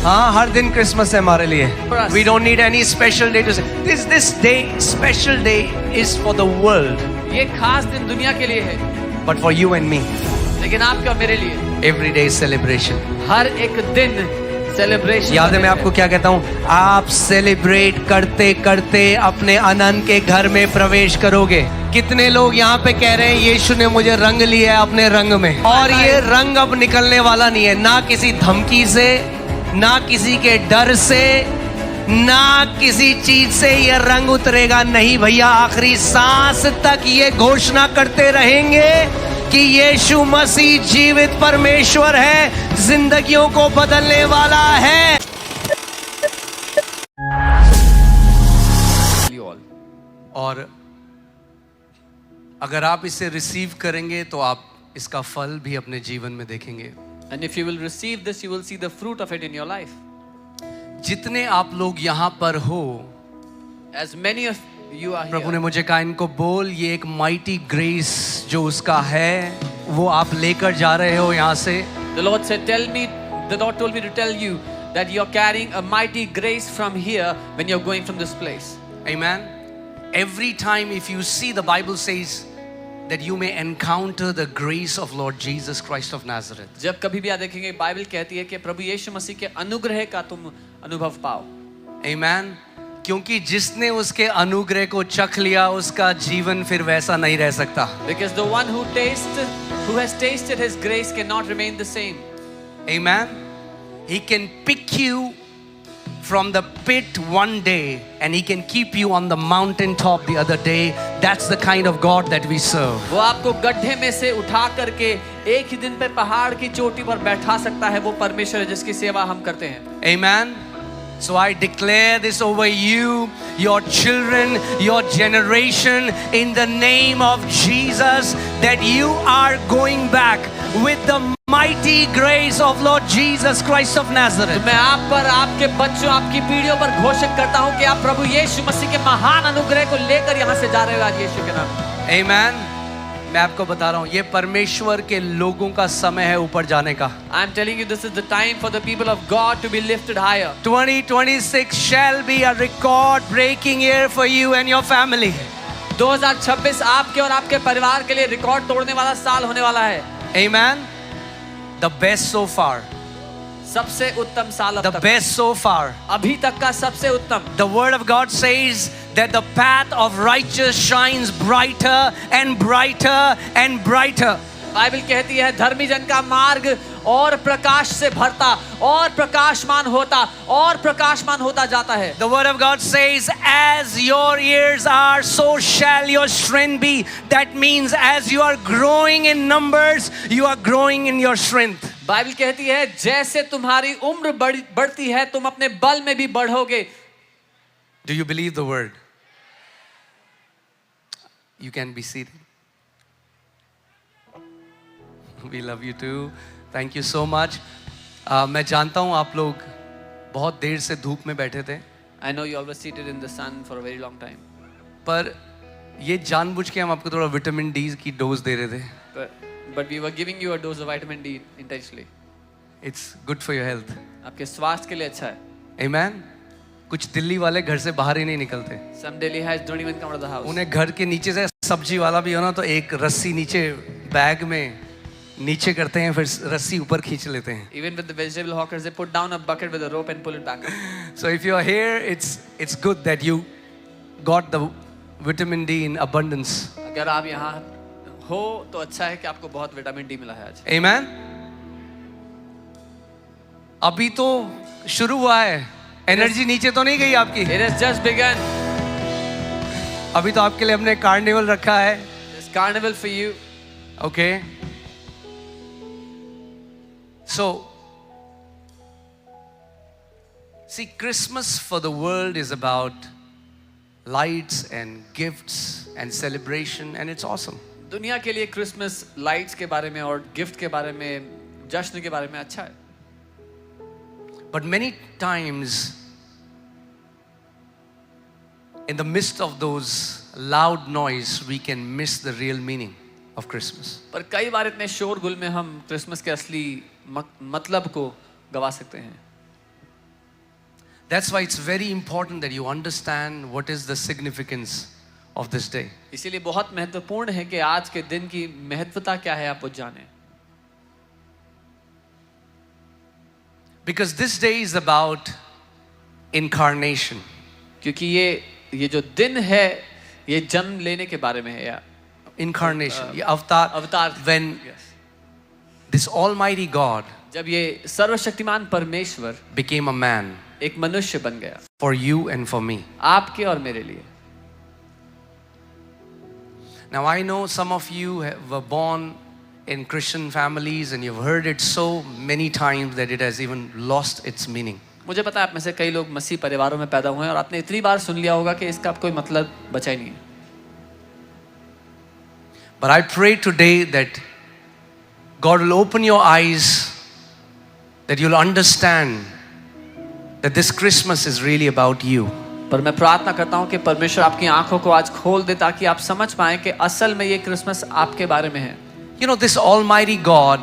हाँ, हर दिन क्रिसमस है हमारे लिए. We don't need any special day to say. This day, special day is for the world. ये खास दिन दुनिया के लिए है, But for you and me, लेकिन आपके और मेरे लिए every day is celebration. हर एक दिन सेलिब्रेशन. याद है मैं आपको क्या कहता हूँ? आप सेलिब्रेट करते करते अपने अनंत के घर में प्रवेश करोगे. कितने लोग यहाँ पे कह रहे हैं यीशु ने मुझे रंग लिया है अपने रंग में, और ये रंग अब निकलने वाला नहीं है, ना किसी धमकी से, ना किसी के डर से, ना किसी चीज से ये रंग उतरेगा. नहीं भैया, आखिरी सांस तक ये घोषणा करते रहेंगे कि यीशु मसीह जीवित परमेश्वर है, जिंदगियों को बदलने वाला है. और अगर आप इसे रिसीव करेंगे तो आप इसका फल भी अपने जीवन में देखेंगे. And if you will receive this, you will see the fruit of it in your life. जितने आप लोग यहाँ पर हो, As many of you are Prabhu here, ने मुझे कहा इनको बोल, ये एक माइटी ग्रेस जो उसका है वो आप लेकर जा रहे हो यहाँ से. the Lord said, the Lord told me to tell you that you're carrying a mighty grace from here when you're going from this place. Amen. Every time if you see, the Bible says that you may encounter the grace of Lord Jesus Christ of Nazareth. जब कभी भी आप देखेंगे, Bible कहती है कि प्रभु यीशु मसीह के अनुग्रह का तुम अनुभव पाओ. Amen. क्योंकि जिसने उसके अनुग्रह को चख लिया उसका जीवन फिर वैसा नहीं रह सकता. Because the one who has tasted his grace cannot remain the same. Amen. He can pick you from the pit one day and he can keep you on the mountain top the other day. That's the kind of God that we serve. वो आपको गड्ढे में से उठा करके एक ही दिन पे पहाड़ की चोटी पर बैठा सकता है. वो परमेश्वर है जिसकी सेवा हम करते हैं. Amen. So I declare this over you, your children, your generation, in the name of Jesus, that you are going back with the mighty grace of Lord Jesus Christ of Nazareth. मैं आप पर, आपके बच्चों, आपकी पीढ़ियों पर घोषित करता हूँ कि आप प्रभु यीशु मसीह के महान अनुग्रह को लेकर यहाँ से जा रहे हो आज यीशु के नाम. Amen. मैं आपको बता रहा हूँ, ये परमेश्वर के लोगों का समय है ऊपर जाने का. I am telling you, this is the time for the people of God to be lifted higher. 2026 shall be a record-breaking year for you and your family. 2026 आपके और आपके परिवार के लिए रिकॉर्ड तोड़ने वाला साल होने वाला है. Amen. The best so far. सबसे उत्तम साल अब The तक. best so far. अभी तक का सबसे उत्तम. The word of God says that the path of righteous shines brighter and brighter and brighter. Bible कहती है धर्मी जन का मार्ग और प्रकाश से भरता और प्रकाशमान होता और प्रकाशमान होता जाता है. The word of God says, as your years are, so shall your strength be. That means as you are growing in numbers, you are growing in your strength. Bible कहती है जैसे तुम्हारी उम्र बढ़ती है तुम अपने बल में भी बढ़ोगे. Do you believe the word? You can be seated. We love you too. Thank you so much. मैं जानता हूँ आप लोग बहुत देर से धूप में बैठे थे. I know you all were seated in the sun for a very long time. पर ये जानबूझ के हम आपको थोड़ा विटामिन डी की डोज दे रहे थे. But we were giving you a dose of vitamin D intentionally. It's good for your health. आपके स्वास्थ्य के लिए अच्छा है. Amen. कुछ दिल्ली वाले घर से बाहर ही नहीं निकलते. Some Delhiites don't even come out of the house. उन्हें घर के नीचे से सब्जी वाला भी हो ना तो एक रस्सी नीचे बैग में नीचे करते हैं, फिर रस्सी ऊपर खींच लेते हैं. Even with the vegetable hawkers, they put down a bucket with a rope and pull it back up. So if you are here, it's good that you got the vitamin D in abundance. अगर आप यहाँ हो तो अच्छा है कि आपको बहुत विटामिन डी मिला है आज. Amen. अभी तो शुरू हुआ है, एनर्जी नीचे तो नहीं गई आपकी. It has just begun. अभी तो आपके लिए हमने कार्निवल रखा है. This carnival for you. Okay. So, see, Christmas for the world is about lights and gifts and celebration, and it's awesome. दुनिया के लिए क्रिसमस लाइट्स के बारे में और गिफ्ट के बारे में, जश्न के बारे में अच्छा है. But many times, in the midst of those loud noise, we can miss the real meaning of Christmas. पर कई बार इतने शोरगुल में हम क्रिसमस के असली मतलब को गवा सकते हैं. That's why it's very important that you understand what is the significance of this day. इसीलिए बहुत महत्वपूर्ण है कि आज के दिन की महत्वता क्या है आप वो जानें. Because this day is about incarnation. क्योंकि ये जो दिन है ये जन्म लेने के बारे में है या Incarnation, ये अवतार. When this Almighty God जब ये सर्वशक्तिमान परमेश्वर became a man एक मनुष्य बन गया for you and for me. आपके और मेरे लिए. Now I know some of you were born in Christian families and you've heard it so many times that it has even lost its meaning. मुझे पता है आप में से कई लोग मसीह परिवारों में पैदा हुए हैं और आपने इतनी बार सुन लिया होगा कि इसका कोई मतलब बचा ही नहीं है. But I pray today that God will open your eyes, that you'll understand that this Christmas is really about you. पर मैं प्रार्थना करता हूँ कि परमेश्वर आपकी आंखों को आज खोल दे ताकि आप समझ पाएं कि असल में ये क्रिसमस आपके बारे में है. You know, this Almighty God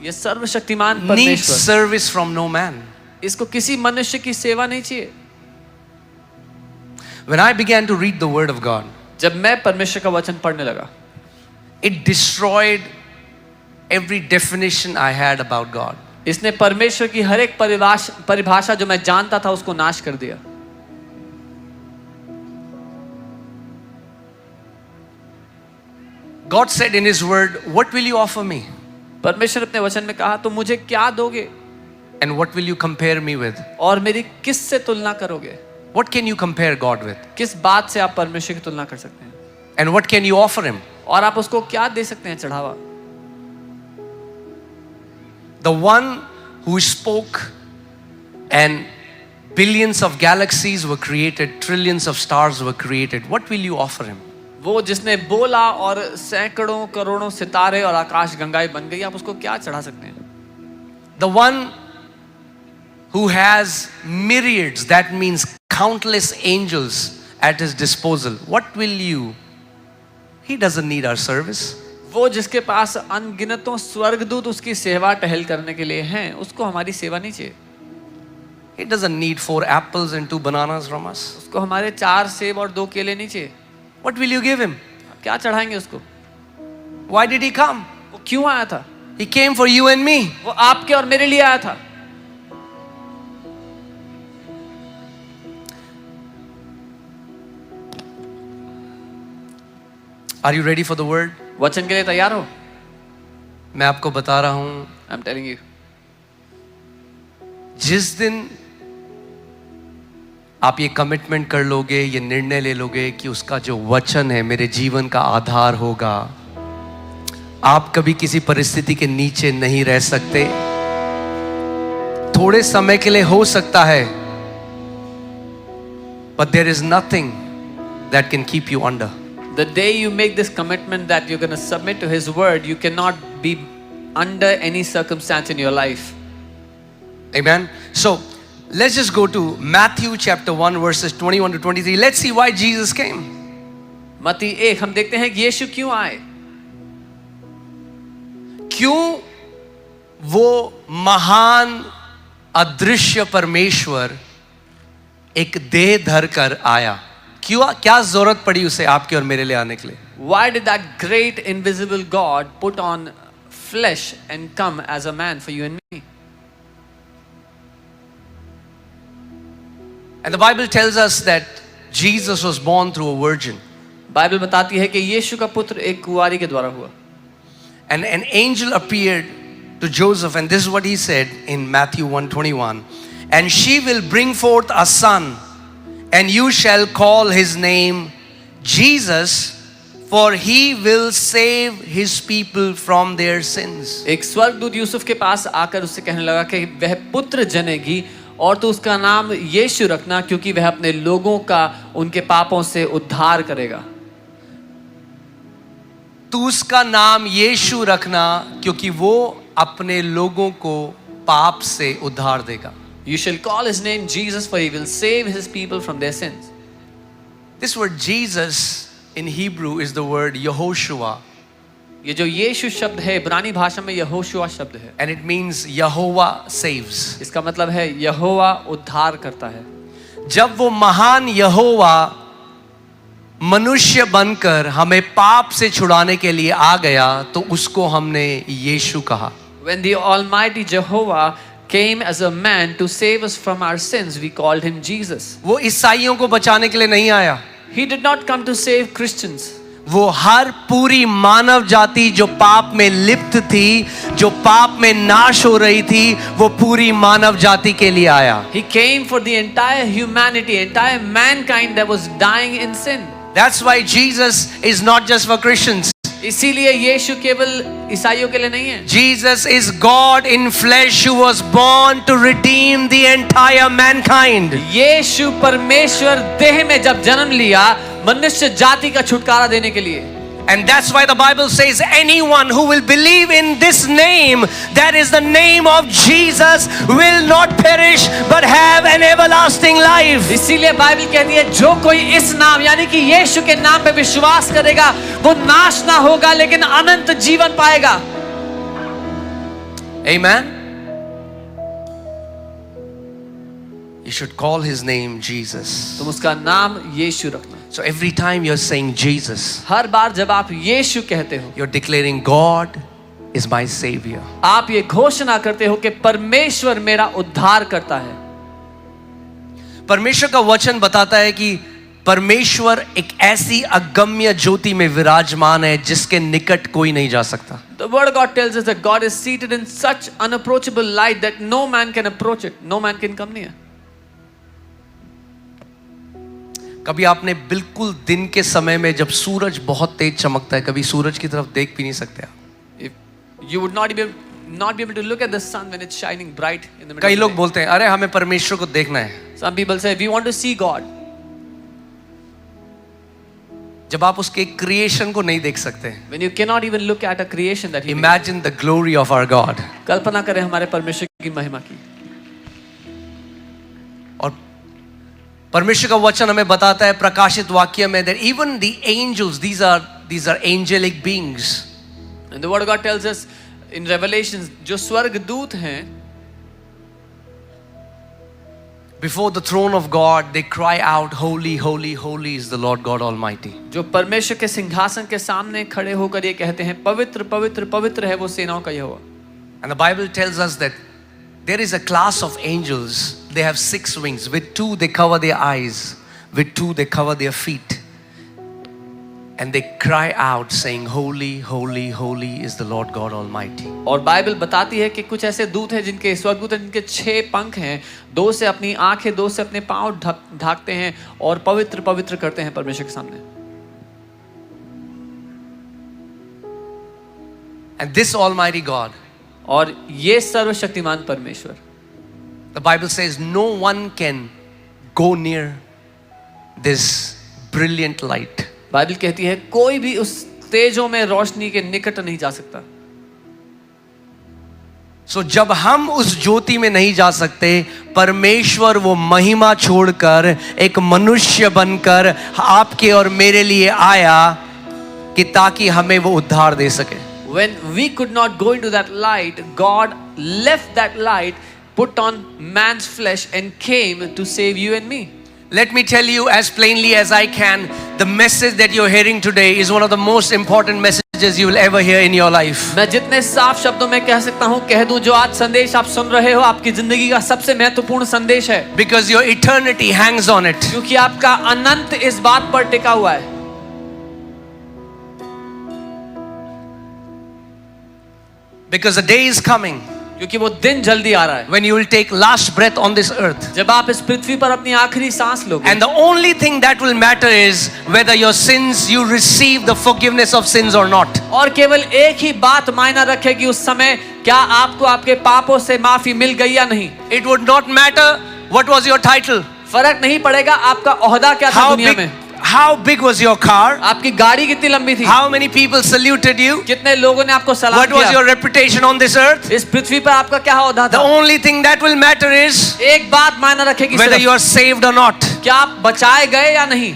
ये सर्वशक्तिमान needs परमेश्वर service from no man. इसको किसी मनुष्य की सेवा नहीं चाहिए. When I began to read the Word of God, जब मैं परमेश्वर का वचन पढ़ने लगा it destroyed every definition I had about God. इसने परमेश्वर की हर एक परिभाषा जो मैं जानता था उसको नाश कर दिया. God said in His Word, "What will you offer me? परमेश्वर अपने वचन में कहा तो मुझे क्या दोगे And what will you compare me with?" और मेरी किस से तुलना करोगे. What can you compare God with? किस बात से आप परमेश्वर की तुलना कर सकते हैं And what can you offer Him? और आप उसको क्या दे सकते हैं चढ़ावा. The one who spoke and billions of galaxies were created, trillions of stars were created. What will you offer Him? वो जिसने बोला और सैकड़ों करोड़ों सितारे और आकाश गंगाएं बन गई, आप उसको क्या चढ़ा सकते हैं. The one who has myriads, that means countless angels at His disposal. What will you? He doesn't need our service. वो जिसके पास अनगिनतों स्वर्गदूत उसकी सेवा टहल करने के लिए हैं, उसको हमारी सेवा नहीं चाहिए. He doesn't need 4 apples and 2 bananas from us. उसको हमारे 4 सेब और 2 केले नहीं चाहिए. What will you give Him? आप क्या चढ़ाएंगे उसको. Why did He come? वो क्यों आया था. He came for you and me. वो आपके और मेरे लिए आया था. Are you ready for the word? वचन के लिए तैयार हो. मैं आपको बता रहा हूं, I'm telling you. जिस दिन आप ये कमिटमेंट कर लोगे, ये निर्णय ले लोगे कि उसका जो वचन है मेरे जीवन का आधार होगा, आप कभी किसी परिस्थिति के नीचे नहीं रह सकते. थोड़े समय के लिए हो सकता है, but there is nothing that can keep you under. The day you make this commitment that you're going to submit to His word, you cannot be under any circumstance in your life. Amen. So let's just go to Matthew chapter 1 verses 21 to 23. Let's see why Jesus came. मत्ती 1 हम देखते हैं कि यीशु क्यों आए. क्यों वो महान अदृश्य परमेश्वर एक देह धर कर आया. क्यों, क्या जरूरत पड़ी उसे आपके और मेरे लिए आने के लिए. Why did that great invisible God put on flesh and come as a man for you and me? And the Bible tells us that Jesus was born through a virgin. Bible बताती है कि यीशु का पुत्र एक कुंवारी के द्वारा हुआ. And an angel appeared to Joseph, and this is what he said in Matthew 1:21. And she will bring forth a son, and you shall call his name Jesus, for he will save his people from their sins. एक स्वर्गदूत यूसुफ के पास आकर उससे कहने लगा कि वह पुत्र जनेगी और तू उसका नाम यीशु रखना, क्योंकि वह अपने लोगों का उनके पापों से उद्धार करेगा. तू उसका नाम यीशु रखना क्योंकि वो अपने लोगों को पाप से उद्धार देगा. You shall call his name Jesus, for he will save his people from their sins. This word Jesus in Hebrew is the word Yehoshua. ये जो यीशु शब्द है इब्रानी भाषा में यहोशुआ शब्द है. And it means Yehovah saves. इसका मतलब है यहोवा उद्धार करता है. जब वो महान यहोवा मनुष्य बनकर हमें पाप से छुड़ाने के लिए आ गया तो उसको हमने यीशु कहा। When the Almighty Jehovah came as a man to save us from our sins, we called him Jesus. वो ईसाइयों को बचाने के लिए नहीं आया, He did not come to save Christians. वो हर पूरी मानव जाति जो पाप में लिप्त थी, जो पाप में नाश हो रही थी, वो पूरी मानव जाति के लिए आया। He came for the entire humanity, entire mankind that was dying in sin. That's why Jesus is not just for Christians. इसीलिए यीशु केवल ईसाइयों के लिए नहीं है। Jesus is God in flesh who was born to redeem the entire mankind. यीशु परमेश्वर देह में जब जन्म लिया मनुष्य जाति का छुटकारा देने के लिए। And that's why the Bible says anyone who will believe in this name, that is the name of Jesus, will not perish but have an everlasting life. इसीलिए बाइबल कहती है जो कोई इस नाम यानी कि यीशु के नाम पे विश्वास करेगा वो नाश ना होगा लेकिन अनंत जीवन पाएगा। Amen. You should call his name Jesus. तुम उसका नाम यीशु रखना। So every time you're saying Jesus, हर बार जब आप यीशु कहते हो you're declaring God is my savior. आप ये घोषणा करते हो कि परमेश्वर मेरा उद्धार करता है। परमेश्वर का वचन बताता है कि परमेश्वर एक ऐसी अगम्य ज्योति में विराजमान है जिसके निकट कोई नहीं जा सकता। The word of God tells us that God is seated in such unapproachable light that no man can approach it, no man can come near. कभी आपने बिल्कुल दिन के समय में जब सूरज बहुत तेज चमकता है, कभी सूरज की तरफ देख भी नहीं सकते आप। You would not be able to look at the sun when it's shining bright in the middle. कई of the लोग day. बोलते हैं अरे हमें परमेश्वर को देखना है। Some people say we want to see God. जब आप उसके क्रिएशन को नहीं देख सकते, When you cannot even look at a creation that He made. imagine the glory of our God. कल्पना करें हमारे परमेश्वर की महिमा की। और परमेश्वर का वचन हमें बताता है प्रकाशित वाक्य में that even the angels, these are angelic beings. And the word of God tells us in Revelations जो स्वर्गदूत हैं Before the throne of God, they cry out, holy, holy, holy is the Lord God Almighty. जो परमेश्वर के सिंहासन के सामने खड़े होकर ये कहते हैं पवित्र पवित्र पवित्र है वो सेनाओं का यहोवा। And the Bible tells us that there is a class of angels. They have 6 wings. With 2 they cover their eyes. With 2 they cover their feet. And they cry out saying, holy, holy, holy is the Lord God Almighty. और Bible बताती है कि कुछ ऐसे दूत हैं जिनके स्वर्गदूत हैं जिनके 6 पंख हैं, 2 से अपनी आंखें 2 से अपने पांव ढाकते हैं और पवित्र पवित्र करते हैं परमेश्वर के सामने। And this Almighty God, और ये सर्वशक्तिमान परमेश्वर, the Bible says no one can go near this brilliant light. Bible कहती है कोई भी उस तेजों में रोशनी के निकट नहीं जा सकता। So जब हम उस ज्योति में नहीं जा सकते, परमेश्वर वो महिमा छोड़कर एक मनुष्य बनकर आपके और मेरे लिए आया कि ताकि हमें वो उद्धार दे सके। When we could not go into that light, God left that light, put on man's flesh and came to save you and me. Let me tell you as plainly as I can, the message that you're hearing today is one of the most important messages you will ever hear in your life. मैं जितने साफ शब्दों में कह सकता हूँ कह दूं, जो आज संदेश आप सुन रहे हो आपकी जिंदगी का सबसे महत्वपूर्ण संदेश है, Because your eternity hangs on it. क्योंकि आपका अनंत इस बात पर टिका हुआ है। Because the day is coming क्योंकि वो दिन जल्दी आ रहा है when you will take last breath on this earth. जब आप इस पृथ्वी पर अपनी आखिरी सांस लोगे। And the only thing that will matter is whether your sins, you receive the forgiveness of sins or not. और केवल एक ही बात मायना रखेगी उस समय, क्या आपको आपके पापों से माफी मिल गई या नहीं। It would not matter what was your title. फर्क नहीं पड़ेगा आपका ओहदा क्या था दुनिया में। How big was your car? आपकी गाड़ी कितनी लंबी थी। How many people saluted you? कितने लोगों ने आपको सलाम What was किया। your reputation on this earth? इस पृथ्वी पर आपका क्या ओहदा The था। only thing that will matter is एक बात मायना रखेगी whether सिर्फ, you are saved or not. क्या आप बचाए गए या नहीं।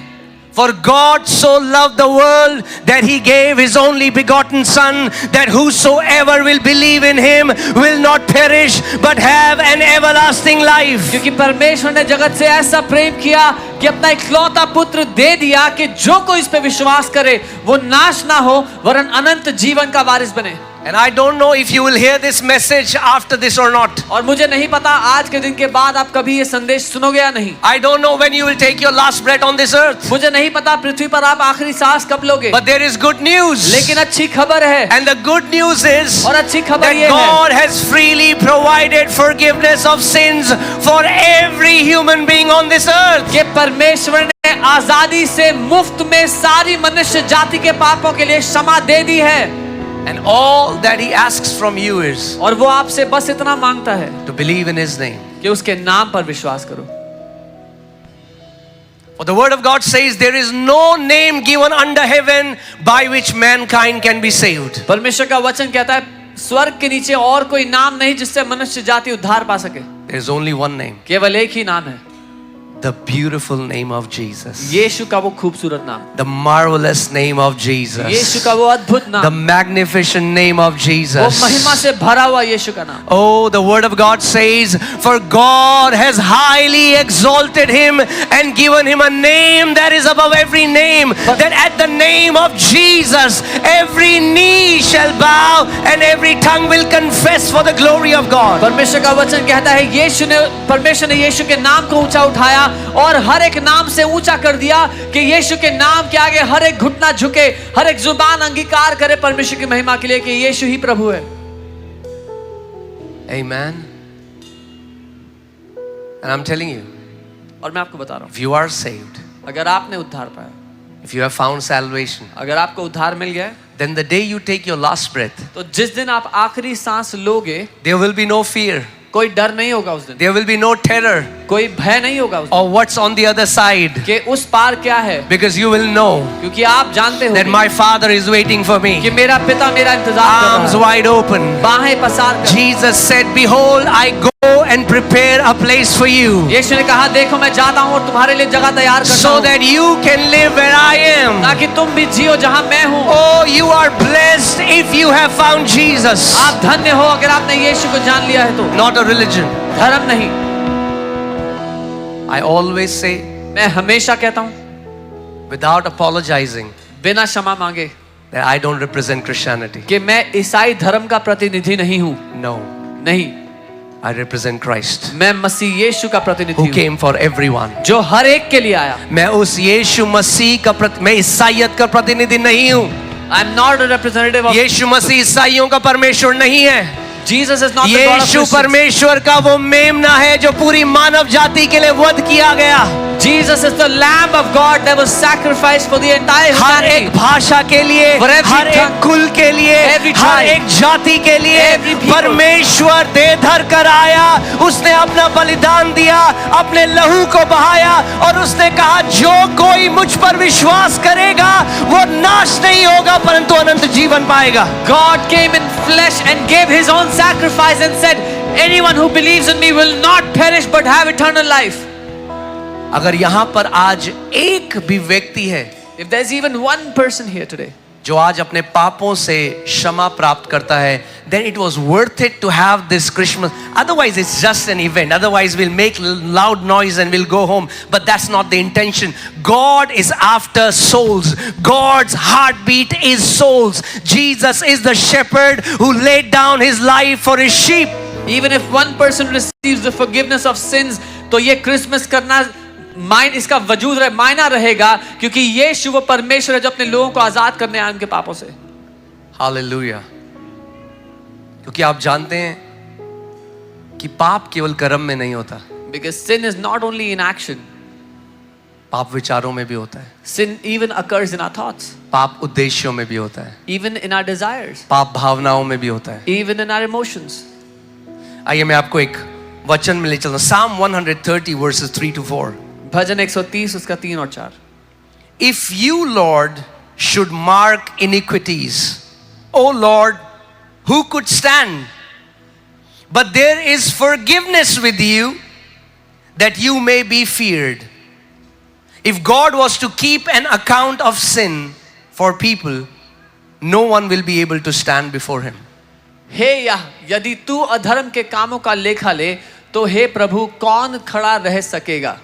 For God so loved the world that he gave his only begotten Son, that whosoever will believe in him will not perish but have an everlasting life. क्योंकि परमेश्वर ने जगत से ऐसा प्रेम किया कि अपना इकलौता पुत्र दे दिया कि जो कोई इस पे विश्वास करे वो नाश ना हो वरन अनंत जीवन का वारिस बने. And I don't know if you will hear this message after this or not. और मुझे नहीं पता आज के दिन के बाद आप कभी ये संदेश सुनोगे या नहीं. I don't know when you will take your last breath on this earth. मुझे नहीं पता पृथ्वी पर आप आखिरी सांस कब लोगे. But there is good news. लेकिन अच्छी खबर है. And the good news is और अच्छी खबर that ये है God has freely provided forgiveness of sins for every human being on this earth. कि परमेश्वर ने आजादी से मुफ्त में सारी मनुष्य जाति के पापों के लिए क्षमा दे दी है. And all that he asks from you is और वो आपसे बस इतना मांगता है to believe in his name. कि उसके नाम पर विश्वास करो. For the word of God says there is no name given under heaven by which mankind can be saved. परमेश्वर का वचन कहता है स्वर्ग के नीचे और कोई नाम नहीं जिससे मनुष्य जाति उद्धार पा सके. There is only one name. केवल एक ही नाम है. The beautiful name of Jesus. यीशु का वो खूबसूरत नाम. The marvelous name of Jesus. यीशु का वो अद्भुत The नाम. magnificent name of वो Jesus. महिमा से भरा हुआ यीशु का नाम. Oh, the word of God says, for God has highly exalted him and given him a name that is above every name, that at the name of Jesus every knee shall bow and every tongue will confess for the glory of God. परमेश्वर का वचन कहता है परमेश्वर ने यीशु के नाम को ऊंचा उठाया और हर एक नाम से ऊंचा कर दिया कि यीशु के नाम के आगे हर एक घुटना झुके, हर एक जुबान अंगीकार करे परमेश्वर की महिमा के लिए कि यीशु ही प्रभु है. Amen. And I'm telling you, और मैं आपको बता रहा हूं, if you are saved, अगर आपने उद्धार पाया, if you have found salvation, अगर आपको उद्धार मिल गया, then the day you take your last breath, तो जिस दिन आप आखिरी सांस लोगे there will be no fear. कोई डर नहीं होगा उस दिन. There will be no terror कोई भय नहीं होगा उस दिन or what's on the other side, कि उस पार क्या है. because you will know क्योंकि आप जानते हो that my Father is waiting for me. कि मेरा पिता मेरा इंतजार कर Arms रहा है. wide open. बाहें पसार कर. Jesus said, behold, I go and prepare a place for you, यीशु ने कहा देखो मैं जाता हूँ और तुम्हारे लिए जगह तैयार करता so हूँ that you can live where I am. ताकि तुम भी जियो जहाँ मैं हूँ. Oh, you are blessed if you have found Jesus. आप धन्य हो अगर आपने यीशु को जान लिया है तो. Not a religion. धर्म नहीं. I always say, मैं हमेशा कहता हूँ without apologizing, बिना क्षमा मांगे that I don't represent Christianity. कि मैं ईसाई धर्म का प्रतिनिधि नहीं हूँ. No, नहीं, I represent Christ, मैं मसीह यीशु का प्रतिनिधि who हूँ came for everyone. जो हर एक के लिए आया. मैं उस यीशु मसीह का मैं ईसाइयत का प्रतिनिधि नहीं हूँ. I am not a representative of यीशु मसीह ईसाइयों का परमेश्वर नहीं है. Jesus is not the God of Yeshu Christians. परमेश्वर का वो मेमना है जो पूरी मानव जाति के लिए वध किया गया. Jesus is the Lamb of God that was sacrificed for the entire हर एक humanity. भाषा के लिए, For every हर एक tongue, कुल के लिए, every हर tribe, एक जाति के लिए every people. परमेश्वर दे धर कर आया. उसने अपना बलिदान दिया, अपने लहू को बहाया और उसने कहा जो कोई मुझ पर विश्वास करेगा वो नाश नहीं होगा परंतु अनंत जीवन पाएगा. God came in flesh and gave his own sacrifice and said, anyone who believes in me will not perish but have eternal life. अगर यहाँ पर आज एक भी व्यक्ति है If there's even one person here today जो आज अपने पापों से क्षमा प्राप्त करता है, then it was worth it to have this Christmas. Otherwise it's just an event. Otherwise we'll make loud noise and we'll go home. But that's not the intention. God is after souls. God's heartbeat is souls. Jesus is the shepherd who laid down his life for his sheep. even if one person receives the forgiveness of sins, तो ये Christmas करना इसका वजूद मायना रहेगा क्योंकि यीशु वो परमेश्वर है जो अपने लोगों को आजाद करने आए उनके पापों से. हालेलुया. क्योंकि आप जानते हैं कि पाप केवल कर्म में नहीं होता, Because sin is not only in action. पाप विचारों में भी होता है, Sin even occurs in our thoughts, पाप उद्देश्यों में भी होता है, even in our desires, पाप भावनाओं में भी होता है. even in our emotions. आइए मैं आपको एक वचन में ले चलता हूं. Psalm 130 verses 3 to 4. भजन 130 उसका 3 और 4. If you, Lord, should mark iniquities, O Lord, who could stand? But there is forgiveness with you, that you may be feared. If God was to keep an account of sin for people, no one will be able to stand before him. हे यह, यदि तू अधर्म के कामों का लेखा ले तो हे प्रभु कौन खड़ा रह सकेगा?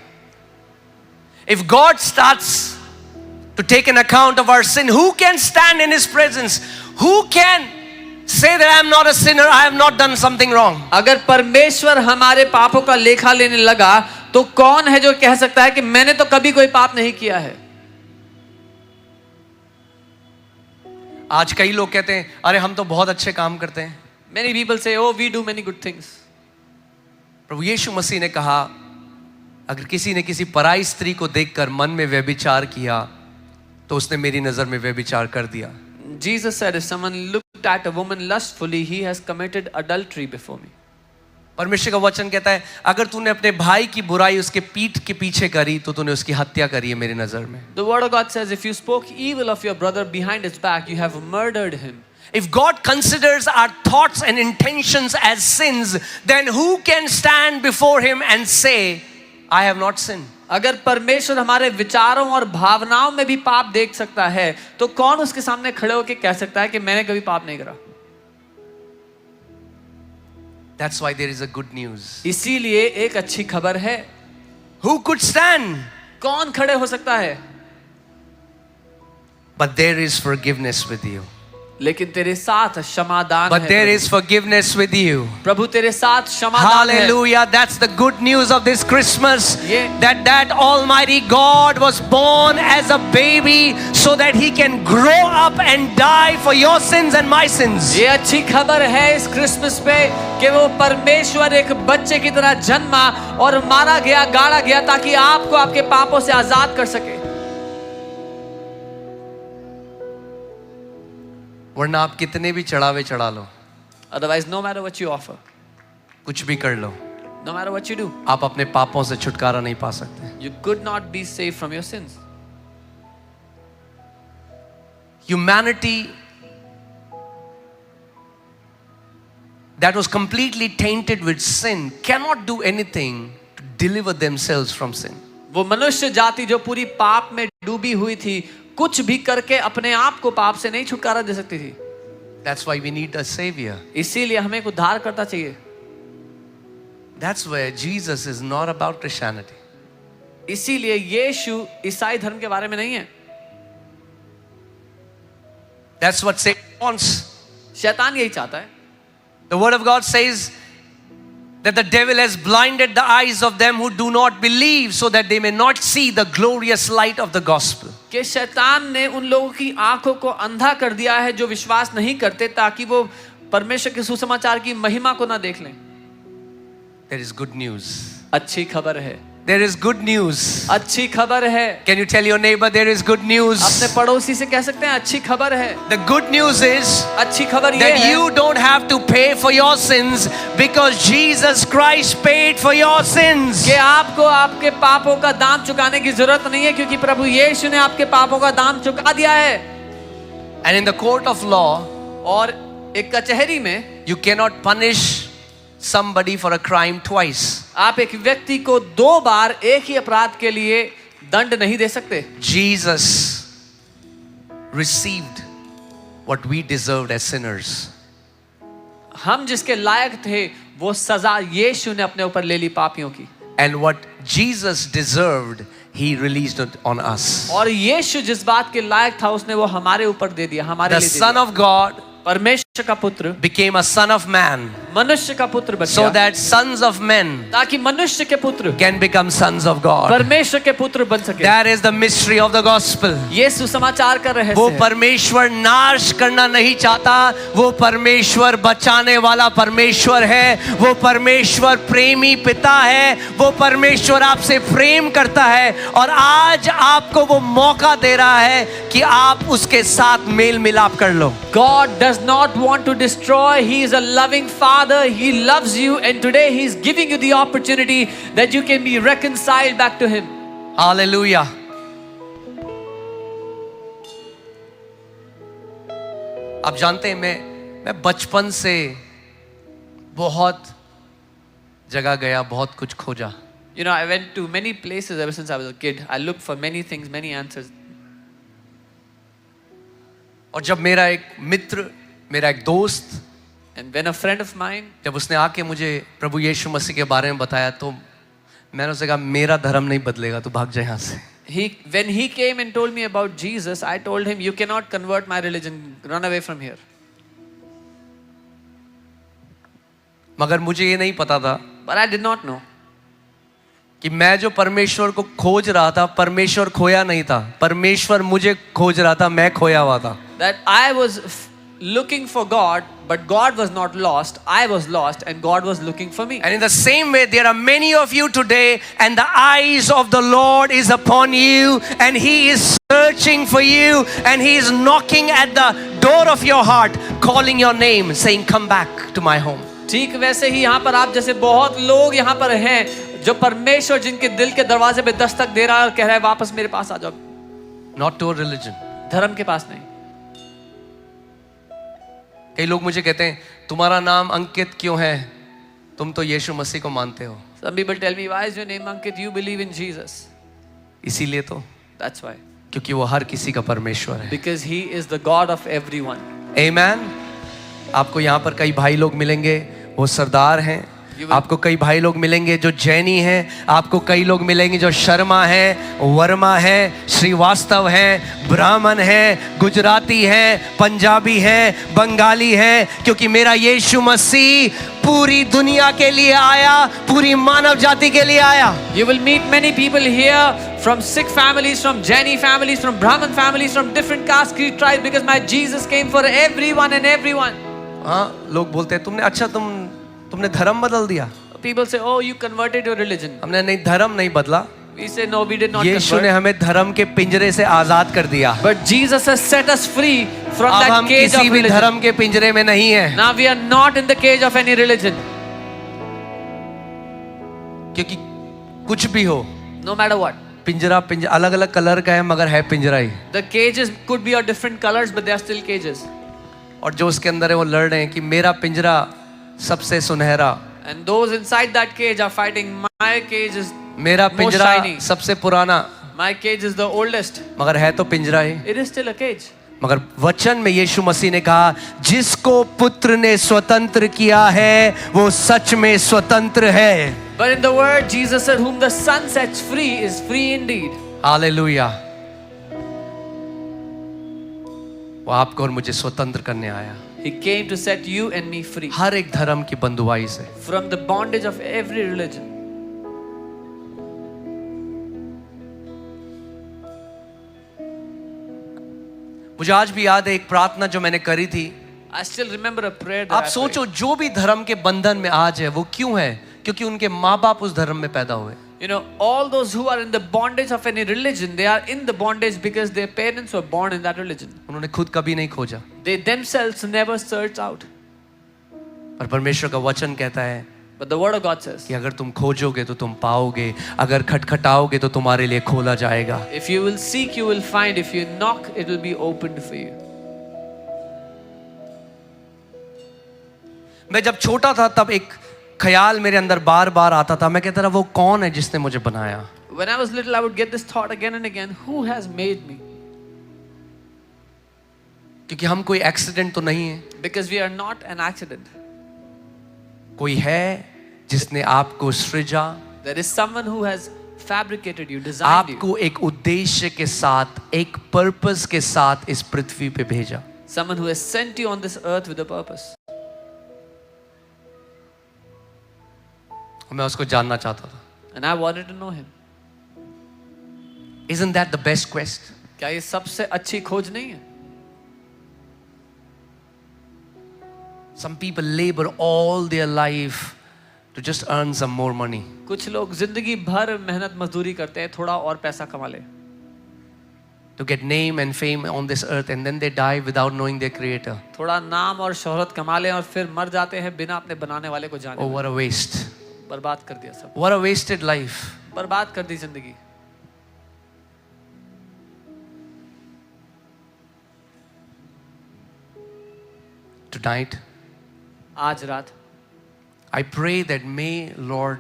If God starts to take an account of our sin, who can stand in his presence? Who can say that I am not a sinner, I have not done something wrong? अगर परमेश्वर हमारे पापों का लेखा लेने लगा तो कौन है जो कह सकता है कि मैंने तो कभी कोई पाप नहीं किया है? आज कई लोग कहते हैं अरे हम तो बहुत अच्छे काम करते हैं. Many people say, oh, we do many good things. प्रभु यीशु मसीह ने कहा अगर किसी ने किसी पराई स्त्री को देखकर मन में व्यभिचार किया तो उसने मेरी नजर में व्यभिचार कर दिया. Jesus said, if someone looked at a woman lustfully, he has committed adultery before me. परमेश्वर का वचन कहता है अगर तूने अपने भाई की बुराई उसके पीठ के पीछे करी तो तूने उसकी हत्या करी है मेरी नजर में. The word of God says, if you spoke evil of your brother behind his back, you have murdered him. If God considers our thoughts and intentions as sins, then who can stand before him and say, I have not sinned? अगर परमेश्वर हमारे विचारों और भावनाओं में भी पाप देख सकता है तो कौन उसके सामने खड़े होकर कह सकता है कि मैंने कभी पाप नहीं करा? That's why there is a good news. इसीलिए एक अच्छी खबर है. Who could stand? कौन खड़े हो सकता है? But there is forgiveness with you. लेकिन तेरे साथ क्षमादान But है. there is forgiveness with you. प्रभु तेरे साथ क्षमादान है. Hallelujah. That's the good news of this Christmas. Yeah. That Almighty God was born as a baby so that He can grow up and die for your sins and my sins. ये अच्छी खबर है इस Christmas पे कि वो परमेश्वर एक बच्चे की तरह जन्मा और मारा गया, गाड़ा गया ताकि आपको आपके पापों से आजाद कर सके. वरना आप कितने भी चढ़ावे चढ़ा लो, Otherwise, no matter what you offer, कुछ भी कर लो, no matter what you do, आप अपने पापों से छुटकारा नहीं पा सकते. you could not be saved from your sins. Humanity that was completely tainted with sin cannot do anything to deliver themselves from sin. वो मनुष्य जाति जो पूरी पाप में डूबी हुई थी, कुछ भी करके अपने आप को पाप से नहीं छुटकारा दे सकती थी. That's why we need a savior. इसीलिए हमें एक उद्धार करता चाहिए. That's where Jesus is not about Christianity. इसीलिए यीशु ईसाई धर्म के बारे में नहीं है. That's what Satan wants. शैतान यही चाहता है. The word of God says that the devil has blinded the eyes of them who do not believe so that they may not see the glorious light of the gospel. कि शैतान ने उन लोगों की आंखों को अंधा कर दिया है जो विश्वास नहीं करते ताकि वो परमेश्वर के सुसमाचार की महिमा को ना देख लें. There is good news. अच्छी खबर है. There is good news. अच्छी खबर है. Can you tell your neighbor there is good news? अपने पड़ोसी से कह सकते हैं अच्छी खबर है. The good news is अच्छी खबर ये that है you don't have to pay for your sins because Jesus Christ paid for your sins. कि आपको आपके पापों का दाम चुकाने की जरूरत नहीं है क्योंकि प्रभु यीशु ने आपके पापों का दाम चुका दिया है. And in the court of law, और एक कचहरी में you cannot punish somebody for a crime twice. आप एक व्यक्ति को दो बार एक ही अपराध के लिए दंड नहीं दे सकते. Jesus received what we deserved as sinners. हम जिसके लायक थे वो सजा यीशु ने अपने ऊपर ले ली पापियों की. And what Jesus deserved, He released it on us. और यीशु जिस बात के लायक था उसने वो हमारे ऊपर दे दिया, हमारे The लिए दे Son दिया. of God परमेश्वर का पुत्र became a son of man मनुष्य का पुत्र बन so गया that sons of men ताकि मनुष्य के पुत्र can become sons of God. परमेश्वर के पुत्र बन सके. That is the mystery of the gospel. ये सुसमाचार का रहस्य वो है. परमेश्वर नाश करना नहीं चाहता, वो परमेश्वर बचाने वाला परमेश्वर है. वो परमेश्वर प्रेमी पिता है. वो परमेश्वर आपसे प्रेम करता है और आज आपको वो मौका दे रहा है कि आप उसके साथ मेल मिलाप कर लो. God does not want to destroy. He is a loving father. He loves you and today he is giving you the opportunity that you can be reconciled back to him. Hallelujah. आप जानते हैं मैं बचपन से बहुत जगह गया, बहुत कुछ खोजा. You know, I went to many places ever since I was a kid. I looked for many things, many answers. और जब मेरा एक मित्र, मेरा एक दोस्त, And when a friend of mine, जब उसने आके मुझे प्रभु यीशु मसीह के बारे में बताया, तो मैंने उससे कहा मेरा धर्म नहीं बदलेगा, तू भाग जा यहाँ से. when he came and told me about Jesus, I told him, you cannot convert my religion. Run away from here. मगर मुझे ये नहीं पता था But I did not know कि मैं जो परमेश्वर को खोज रहा था, परमेश्वर खोया नहीं था, परमेश्वर मुझे खोज रहा था, मैं खोया हुआ था. that I was looking for God, but God was not lost. I was lost, and God was looking for me. And in the same way, there are many of you today, and the eyes of the Lord is upon you, and He is searching for you, and He is knocking at the door of your heart, calling your name, saying, "Come back to my home." ठीक वैसे ही यहाँ पर आप जैसे बहुत लोग यहाँ पर हैं जो परमेश्वर जिनके दिल के दरवाजे पे दस्तक दे रहा है और कह रहा है वापस मेरे पास आ जाओ. Not to a religion. धर्म के पास नहीं. कई लोग मुझे कहते हैं, तुम्हारा नाम अंकित क्यों है, तुम तो यीशु मसीह को मानते हो. Some people tell me, why is your name Ankit? You believe in Jesus. इसीलिए तो, That's why. क्योंकि वो हर किसी का परमेश्वर है. Because He is the God of everyone. Amen. आपको यहाँ पर कई भाई लोग मिलेंगे, वो सरदार हैं. आपको कई भाई लोग मिलेंगे जो जैनी हैं. आपको कई लोग मिलेंगे जो शर्मा हैं, वर्मा हैं, श्रीवास्तव हैं, ब्राह्मण हैं, गुजराती हैं, पंजाबी हैं, बंगाली हैं. क्योंकि मेरा यीशु मसीह पूरी दुनिया के लिए आया, पूरी मानव जाति के लिए आया. You will meet many people here from Sikh families, from Jaini families, from Brahmin families, from different caste, creed, tribes, because my Jesus came for everyone and everyone. हाँ, लोग बोलते हैं तुमने तुमने धर्म बदल दिया. People say, oh, you converted your religion. हमने नहीं, धर्म नहीं बदला. We say, no, we did not यीशु ने convert. हमें धर्म के पिंजरे से आजाद कर दिया. But Jesus has set us free from अब that हम cage किसी of भी religion. धर्म के पिंजरे में नहीं है. Now we are not in the cage of any religion. क्योंकि कुछ भी हो, No matter what. पिंजरा अलग अलग कलर का है, मगर है पिंजरा ही. The cages could be of different colors, but they are still cages. और जो उसके अंदर है वो लड़ रहे हैं कि मेरा पिंजरा सबसे सुनहरा, And those inside that cage are fighting. My cage is मेरा most पिंजरा shiny. सबसे पुराना, My cage is the oldest. मगर है तो पिंजरा ही. It is still a cage. मगर वचन में यीशु मसीह ने कहा, जिसको पुत्र ने स्वतंत्र किया है वो सच में स्वतंत्र है. But in the word, Jesus said, whom the Son sets free is free indeed. Hallelujah. वो आपको और मुझे स्वतंत्र करने आया, He came to set you and me free हर एक धर्म की बंधुआई से. from the bondage of every religion. मुझे आज भी याद है एक प्रार्थना जो मैंने करी थी. I still remember a prayer that आप I सोचो, जो भी धर्म के बंधन में आज है वो क्यों है? क्योंकि उनके माँ बाप उस धर्म में पैदा हुए. prayed. You know, all those who are in the bondage of any religion, they are in the bondage because their parents were born in that religion. उन्होंने खुद कभी नहीं खोजा. They themselves never searched out. और परमेश्वर का वचन कहता है But the word of God says, कि अगर तुम खोजोगे तो तुम पाओगे, अगर खटखटाओगे तो तुम्हारे लिए खोला जाएगा. if you will seek, you will find. If you knock, it will be opened for you. मैं जब छोटा था तब एक ख्याल मेरे अंदर बार बार आता था. मैं कहता था वो कौन है जिसने मुझे बनाया. When I was little, I would get this thought again and again, who has made me? क्योंकि हम कोई एक्सीडेंट तो नहीं है. Because we are not an accident. कोई है जिसने आपको सृजा, There is someone who has fabricated you, designed you. आपको एक उद्देश्य के साथ, एक पर्पस के साथ इस पृथ्वी पे भेजा. Someone who has sent you on this earth with a purpose. मैं उसको जानना चाहता था. And I wanted to know him. Isn't that the best quest? क्या ये सबसे अच्छी खोज नहीं है? Some people labor all their life to just earn some more money. कुछ लोग जिंदगी भर मेहनत मजदूरी करते हैं थोड़ा और पैसा कमा ले. To get name and fame on this earth, and then they die without knowing their creator. थोड़ा नाम और शोहरत कमा ले और फिर मर जाते हैं बिना अपने बनाने वाले को जाने. Oh, what a waste. बर्बाद कर दिया सब. What a wasted life. बर्बाद कर दी जिंदगी. Tonight, आज रात I pray that may Lord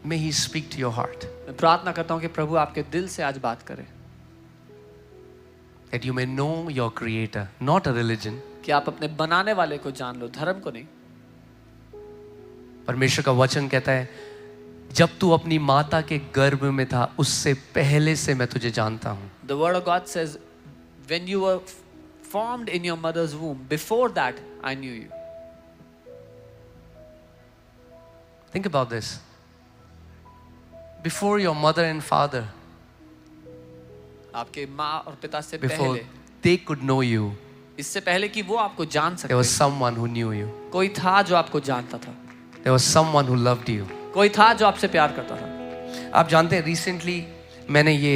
May He speak to your heart, मैं प्रार्थना करता हूँ कि प्रभु आपके दिल से आज बात करे, that you may know your Creator, not a religion. कि आप अपने बनाने वाले को जान लो, धर्म को नहीं। परमेश्वर का वचन कहता है, जब तू अपनी माता के गर्भ में था उससे पहले से मैं तुझे जानता हूँ। The word of God says, when you were formed in your mother's womb, before that I knew you. Think about this. Before your mother and father, आपके माँ और पिता से before पहले, they could know you, इससे पहले कि वो आपको जान there was सके, someone who knew you. कोई था जो आपको जानता था, There was someone who loved you. कोई था जो आपसे प्यार करता था। आप जानते हैं, रिसेंटली मैंने ये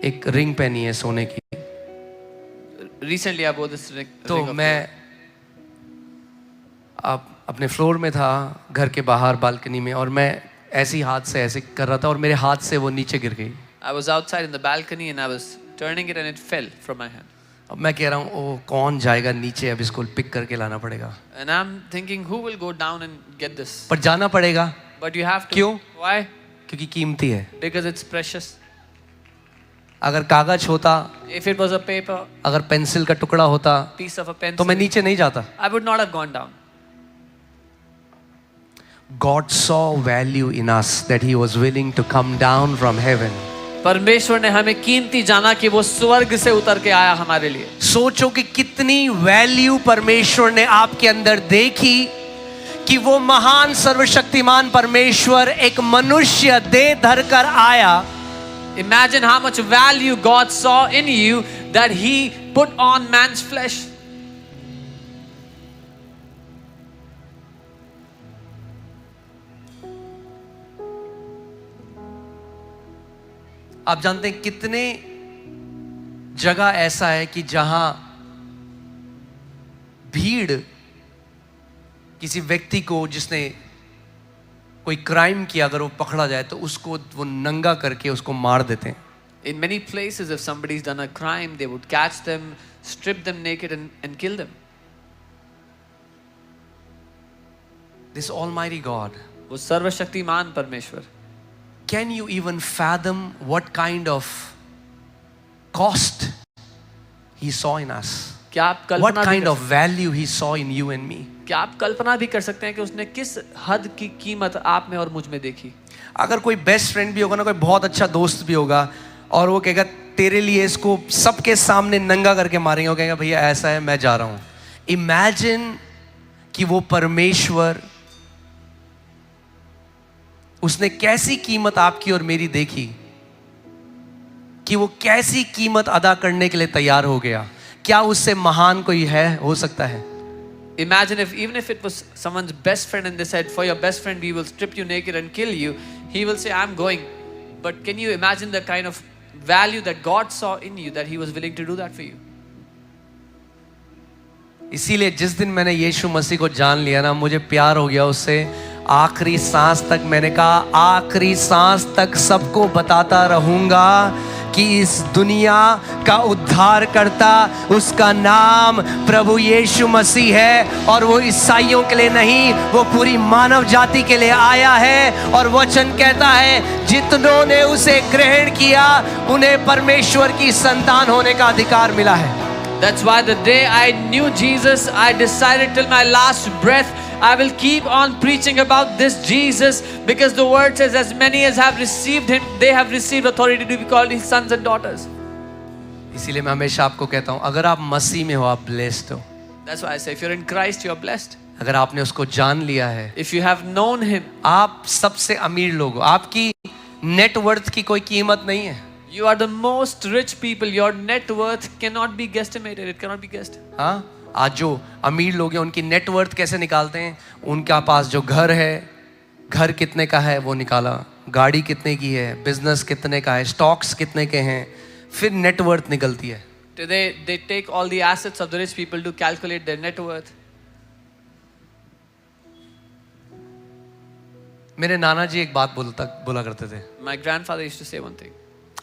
एक रिंग पहनी है सोने की। Recently I wore this ring तो of मैं अपने फ्लोर में था, घर के बाहर बालकनी में, और मैं ऐसे ही हाथ से ऐसे कर रहा था और मेरे हाथ से वो नीचे गिर गई। I was outside in the balcony and I was turning it and it fell from my hand. अब मैं कह रहा हूँ, ओ कौन जाएगा नीचे, अब इसको पिक करके लाना पड़ेगा। And I'm thinking, who will go down and get this? पर जाना पड़ेगा, But you have to. क्यों? Why? क्योंकि कीमती है। Because it's precious. अगर कागज होता, If it was a paper, अगर पेंसिल का टुकड़ा होता, piece of a pencil, तो मैं नीचे नहीं जाता। I would not have gone down. God saw value in us that He was willing to come down from heaven. परमेश्वर ने हमें कीमती जाना कि वो स्वर्ग से उतर के आया हमारे लिए। सोचो कि कितनी वैल्यू परमेश्वर ने आपके अंदर देखी कि वो महान सर्वशक्तिमान परमेश्वर एक मनुष्य देह धर कर आया। Imagine how much value God saw in you that He put on man's flesh. आप जानते हैं कितने जगह ऐसा है कि जहां भीड़ किसी व्यक्ति को जिसने कोई क्राइम किया, अगर वो पकड़ा जाए तो उसको वो नंगा करके उसको मार देते हैं। In many places, if somebody's done a crime, they would catch them, strip them naked and kill them. This Almighty God, वो सर्वशक्तिमान परमेश्वर, can you even fathom what kind of cost He saw in us? क्या आप What Kalpana kind भी of value He saw in you and me? क्या आप कल्पना भी कर सकते हैं कि उसने किस हद की कीमत आप में और मुझ में देखी? अगर कोई बेस्ट फ्रेंड भी होगा ना, कोई बहुत अच्छा दोस्त भी होगा, और वो कहेगा तेरे लिए इसको सबके सामने नंगा करके मारेंगे, वो कहेगा भैया ऐसा है, मैं जा रहा हूं। इमेजिन कि वो परमेश्वर, उसने कैसी कीमत आपकी और मेरी देखी कि वो कैसी कीमत अदा करने के लिए तैयार हो गया। क्या उससे महान कोई है, हो सकता है? Imagine if even if it was someone's best friend and they said, for your best friend we will strip you naked and kill you, he will say, I'm going. But can you imagine the kind of value that God saw in you that He was willing to do that for you? इसीलिए जिस दिन मैंने यीशु मसीह को जान लिया ना, मुझे प्यार हो गया उससे। आखिरी सांस तक मैंने कहा, आखिरी सांस तक सबको बताता रहूंगा कि इस दुनिया का उद्धार करता, उसका नाम प्रभु यीशु मसीह है, और वो ईसाइयों के लिए नहीं, वो पूरी मानव जाति के लिए आया है। और वचन कहता है, जितनों ने उसे ग्रहण किया उन्हें परमेश्वर की संतान होने का अधिकार मिला है। That's why the day I knew Jesus, I decided till my last breath, I will keep on preaching about this Jesus, because the word says, as many as have received Him, they have received authority to be called His sons and daughters. इसीलिए मैं हमेशा आपको कहता हूँ, अगर आप मसीह में हो आप ब्लेस्ड हो। That's why I say, if you're in Christ, you're blessed. अगर आपने उसको जान लिया है, If you have known Him, आप सबसे अमीर लोग हो। आपकी नेटवर्थ की कोई कीमत नहीं है। you are the most rich people. Your net worth cannot be guesstimated. It cannot be guessed. हाँ, आज जो अमीर लोग हैं उनकी नेटवर्थ कैसे निकालते हैं? उनका पास जो घर है, घर कितने का है वो निकाला, गाड़ी कितने की है, बिजनेस कितने का है, स्टॉक्स कितने के हैं, फिर नेटवर्थ निकलती है। Today, they take all the assets of the rich people to calculate their net worth. मेरे नाना जी एक बात बोला करते थे, My grandfather used to say one thing.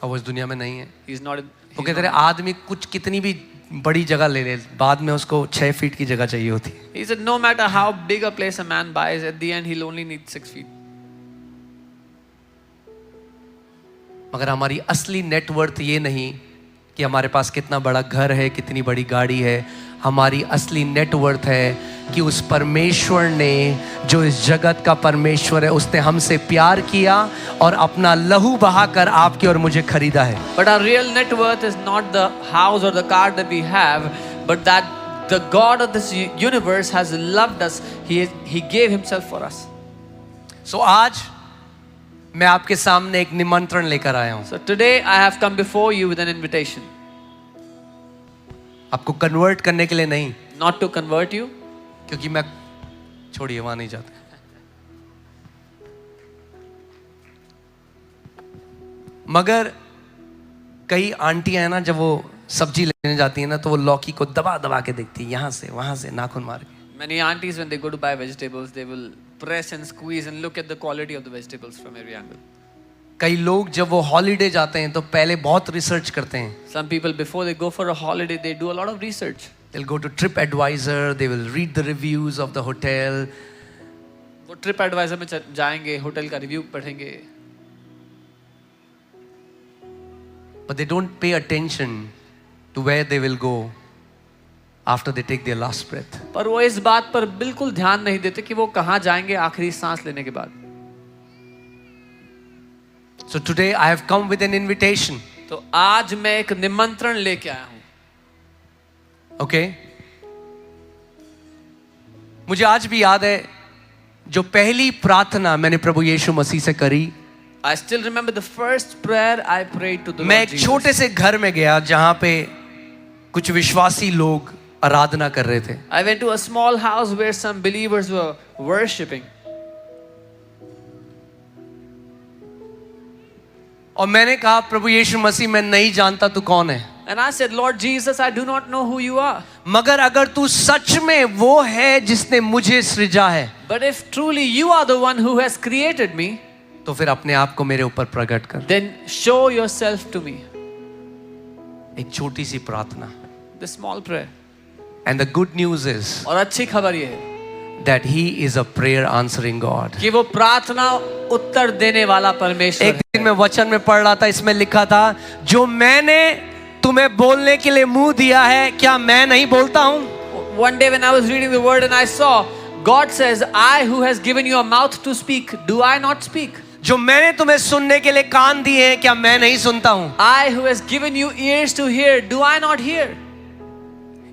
और वो इस दुनिया में नहीं है। He's not in. वो कहते थे, आदमी कुछ कितनी भी बड़ी जगह ले ले, बाद में उसको 6 फीट की जगह चाहिए होती है। He said, no matter how big a place a man buys, at the end he'll only need 6 feet. मगर हमारी असली नेटवर्थ ये नहीं कि हमारे पास कितना बड़ा घर है, कितनी बड़ी गाड़ी है। हमारी असली नेटवर्थ है कि उस परमेश्वर ने, जो इस जगत का परमेश्वर है, उसने हमसे प्यार किया और अपना लहू बहाकर आपकी और मुझे खरीदा है। But our real net worth is not the house or the car that we have, but that the God of this universe has loved us. He gave himself for us. So आज मैं आपके सामने एक निमंत्रण लेकर आया हूं। So today I have come before you with an invitation. आपको कन्वर्ट करने के लिए नहीं, Not to convert you, क्योंकि मैं, छोड़िए वहां नहीं जाते। मगर कई आंटियां हैं ना, जब वो सब्जी लेने जाती है ना, तो वो लौकी को दबा दबा के देखती है, यहां से वहां से नाखून मार के। many aunties when they go to buy vegetables, they will press and squeeze and look at the quality of the vegetables from every angle. कई लोग जब वो हॉलीडे जाते हैं तो पहले बहुत रिसर्च करते हैं। Some people before they go for a holiday, they do a lot of research. They'll go to TripAdvisor, they will read the reviews of the hotel. वो ट्रिप एडवाइजर में जाएंगे, होटल का रिव्यू पढ़ेंगे, But they don't pay attention to where they will go after they take their last breath. पर वो इस बात पर बिल्कुल ध्यान नहीं देते कि वो कहाँ जाएंगे आखिरी सांस लेने के बाद। So today I have come with an invitation. तो आज मैं एक निमंत्रण लेके आया हूँ। Okay? मुझे आज भी याद है जो पहली प्रार्थना मैंने प्रभु यीशु मसीह से करी। I still remember the first prayer I prayed to the मैं Lord एक Jesus. छोटे से घर में गया जहां पे कुछ विश्वासी लोग आराधना कर रहे थे। I went to a small house where some believers were worshiping. और मैंने कहा, प्रभु यीशु मसीह, मैं नहीं जानता तू कौन है, And I said, Lord Jesus, I do not know who you are. मगर अगर तू सच में वो है जिसने मुझे सृजा है, But if truly you are the one who has created me, तो फिर अपने आप को मेरे ऊपर प्रकट कर। then show yourself to me. एक छोटी सी प्रार्थना। The small prayer. And the good news is और अच्छी खबर ये है that he is a prayer answering God. कि वो प्रार्थना उत्तर देने वाला परमेश्वर एक है। दिन मैं वचन में पढ़ रहा था, इसमें लिखा था, जो मैंने तुम्हें बोलने के लिए मुंह दिया है, क्या मैं नहीं बोलता हूं? One day when I was reading the word and I saw God says, I who has given you a mouth to speak, do I not speak? जो मैंने तुम्हें सुनने के लिए कान दिए हैं, क्या मैं नहीं सुनता हूं? I who has given you ears to hear, do I not hear?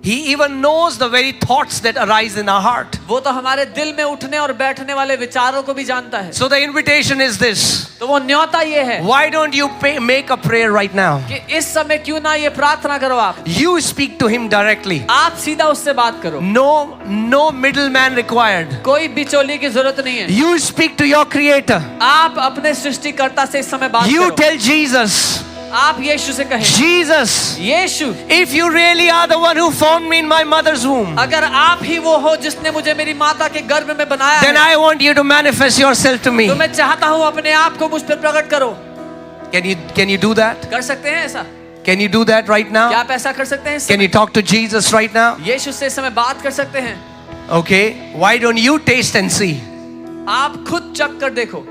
He even knows the very thoughts that arise in our heart. वो तो हमारे दिल में उठने और बैठने वाले विचारों को भी जानता है। So the invitation is this. तो वो न्योता ये है Why don't you make a prayer right now? कि इस समय क्यों ना ये प्रार्थना करो आप। You speak to him directly. आप सीधा उससे बात करो। No middleman required. कोई बिचौलिए की जरूरत नहीं है। You speak to your creator. आप अपने सृष्टिकर्ता से इस समय बात You करो। tell Jesus, आप यीशु से कहें, Jesus, Yeshu, if you really are the one who formed me in my mother's womb, अगर आप ही वो हो जिसने मुझे मेरी माता के गर्भ में बनाया then है, I want you to manifest yourself to me. तो मैं चाहता हूँ अपने आप को मुझ पर प्रकट करो। Can you do that? कर सकते हैं ऐसा? Can you do that right क्या now? आप ऐसा कर सकते हैं इस Can समय? you talk to Jesus right now? यीशु से इस समय बात कर सकते हैं। Okay. Why don't you taste and see? आप खुद चख कर देखो।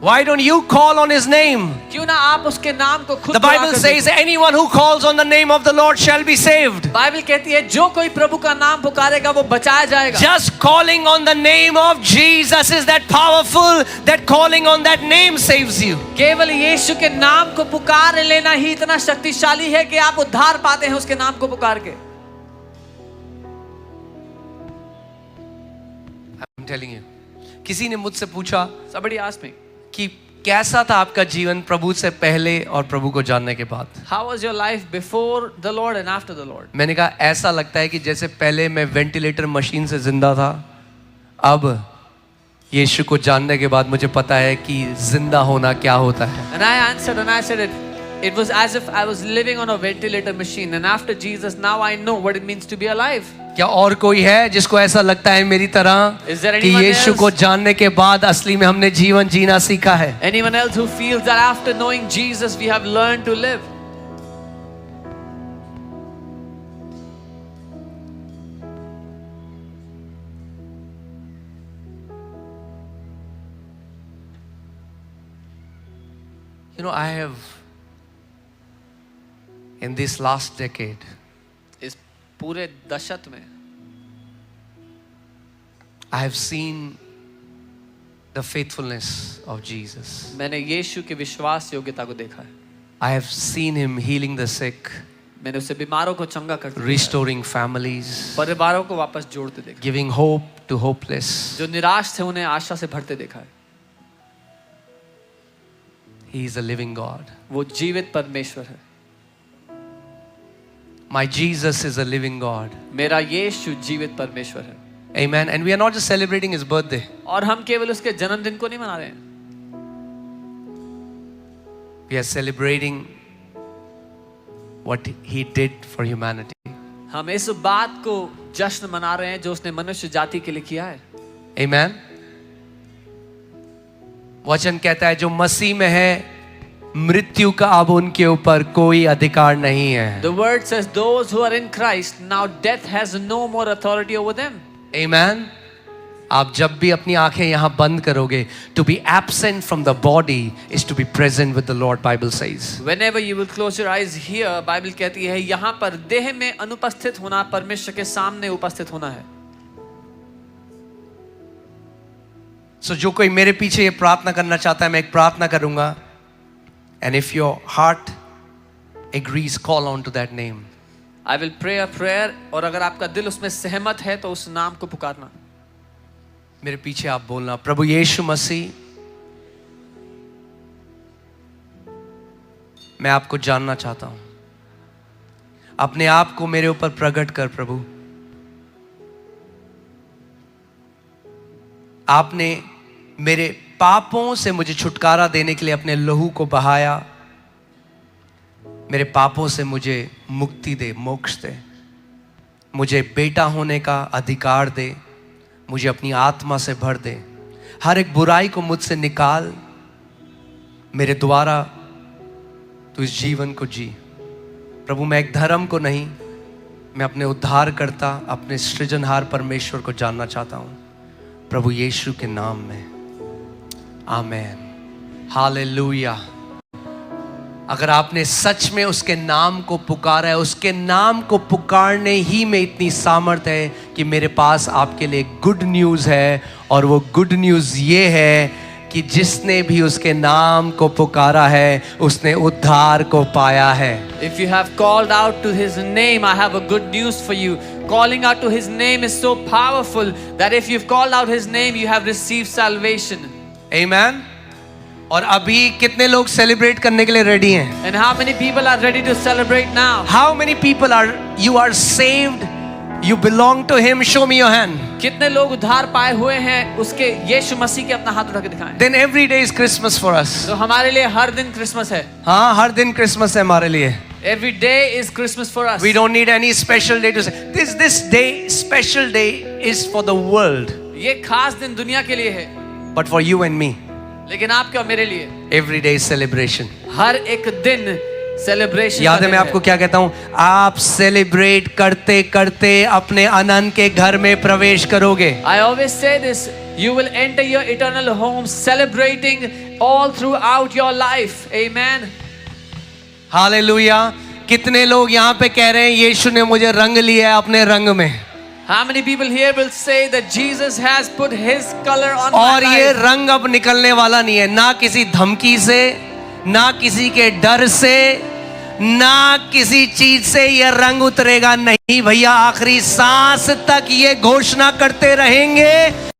Why don't you call on his name? क्यों ना आप उसके नाम को खुद The Bible बुलाकर says देखो। anyone who calls on the name of the Lord shall be saved. Bible कहती है जो कोई प्रभु का नाम पुकारेगा वो बचाया जाएगा। Just calling on the name of Jesus is that powerful that calling on that name saves you. केवल यीशु के नाम को पुकार लेना ही इतना शक्तिशाली है कि आप उद्धार पाते हैं उसके नाम को पुकार के। I'm telling you. किसी ने मुझसे पूछा Somebody asked me, कि कैसा था आपका जीवन प्रभु से पहले और प्रभु को जानने के बाद? how was your life before the Lord and after the Lord? मैंने कहा, ऐसा लगता है कि जैसे पहले मैं वेंटिलेटर मशीन से जिंदा था, अब यीशु को जानने के बाद मुझे पता है कि जिंदा होना क्या होता है। And I answered and I said it was as if I was living on a ventilator machine, and after Jesus now I know what it means to be alive. क्या और कोई है जिसको ऐसा लगता है मेरी तरह Is there कि anyone यीशु else? को जानने के बाद असली में हमने जीवन जीना सीखा है? Anyone else who feels that after knowing Jesus we have learned to live? You know, I have, in this last decade, इस पूरे दशक में I have seen the faithfulness of Jesus. मैंने यीशु की विश्वास योग्यता को देखा है। I have seen him healing the sick, मैंने उसे बीमारों को चंगा करते देखा है, restoring families, परिवारों को वापस जोड़ते देखा है, giving hope to hopeless. जो निराश थे उन्हें आशा से भरते देखा है। He is a living God. वो जीवित परमेश्वर है। My Jesus is a living God. मेरा यीशु जीवित परमेश्वर है। Amen. And we are not just celebrating his birthday. और हम केवल उसके जन्मदिन को नहीं मना रहे हैं, We are celebrating what he did for humanity. हम इस बात को जश्न मना रहे हैं जो उसने मनुष्य जाति के लिए किया है। Amen. वचन कहता है जो मसीह में है मृत्यु का अब उनके ऊपर कोई अधिकार नहीं है। The word says those who are in Christ now death has no more authority over them. Amen. आप जब भी अपनी आंखें यहां बंद करोगे, to be absent from the body is to be present with the Lord, Bible says. Whenever you will close your eyes here, Bible कहती है यहाँ पर देह में अनुपस्थित होना परमेश्वर के सामने उपस्थित होना है। So जो कोई मेरे पीछे ये प्रार्थना करना चाहता है, मैं एक प्रार्थना करूंगा, and if your heart agrees, call on to that name. I will pray a prayer, और अगर आपका दिल उसमें सहमत है तो उस नाम को पुकारना। मेरे पीछे आप बोलना, प्रभु यीशु मसीह, मैं आपको जानना चाहता हूं, अपने आप को मेरे ऊपर प्रकट कर प्रभु। आपने मेरे पापों से मुझे छुटकारा देने के लिए अपने लहू को बहाया। मेरे पापों से मुझे मुक्ति दे, मोक्ष दे, मुझे बेटा होने का अधिकार दे, मुझे अपनी आत्मा से भर दे, हर एक बुराई को मुझसे निकाल, मेरे द्वारा तू इस जीवन को जी। प्रभु मैं एक धर्म को नहीं, मैं अपने उद्धारकर्ता, अपने सृजनहार परमेश्वर को जानना चाहता हूं, प्रभु यीशु के नाम में, आमेन, हालेलुया। अगर आपने सच में उसके नाम को पुकारा है, उसके नाम को पुकारने ही में इतनी सामर्थ है कि मेरे पास आपके लिए गुड न्यूज़ है, और वो गुड न्यूज़ ये है कि जिसने भी उसके नाम को पुकारा है उसने उद्धार को पाया है। If you have called out to his name, I have a good news for you. Calling out to his name is so powerful that if you've called out his name, you have received salvation. Amen. और अभी कितने लोग celebrate करने के लिए ready हैं? And how many people are ready to celebrate now? How many people are you are saved? You belong to him. Show me your hand. कितने लोग उद्धार पाए हुए हैं उसके यीशु मसीह के? अपना हाथ उठा के दिखाएं। Then every day is Christmas for us. तो हमारे लिए हर दिन क्रिसमस है। हाँ, हर दिन क्रिसमस है हमारे लिए। Every day is Christmas for us. We don't need any special day to say this day, special day is for the world, ये खास दिन दुनिया के लिए है, but for you and me, लेकिन आपके और मेरे लिए every day is celebration. हर एक दिन सेलिब्रेशन। याद है मैं आपको क्या कहता हूँ? आप सेलिब्रेट करते करते अपने अनंत के घर में प्रवेश करोगे। I always say this, you will enter your eternal home celebrating all throughout your life. Amen. Hallelujah. कितने लोग यहाँ पे कह रहे हैं यीशु ने मुझे रंग लिया है अपने रंग में? How many people here will say that Jesus has put his color on my और ये life? रंग अब निकलने वाला नहीं है, ना किसी धमकी से, ना किसी के डर से, ना किसी चीज से ये रंग उतरेगा नहीं भैया। आखिरी सांस तक ये घोषणा करते रहेंगे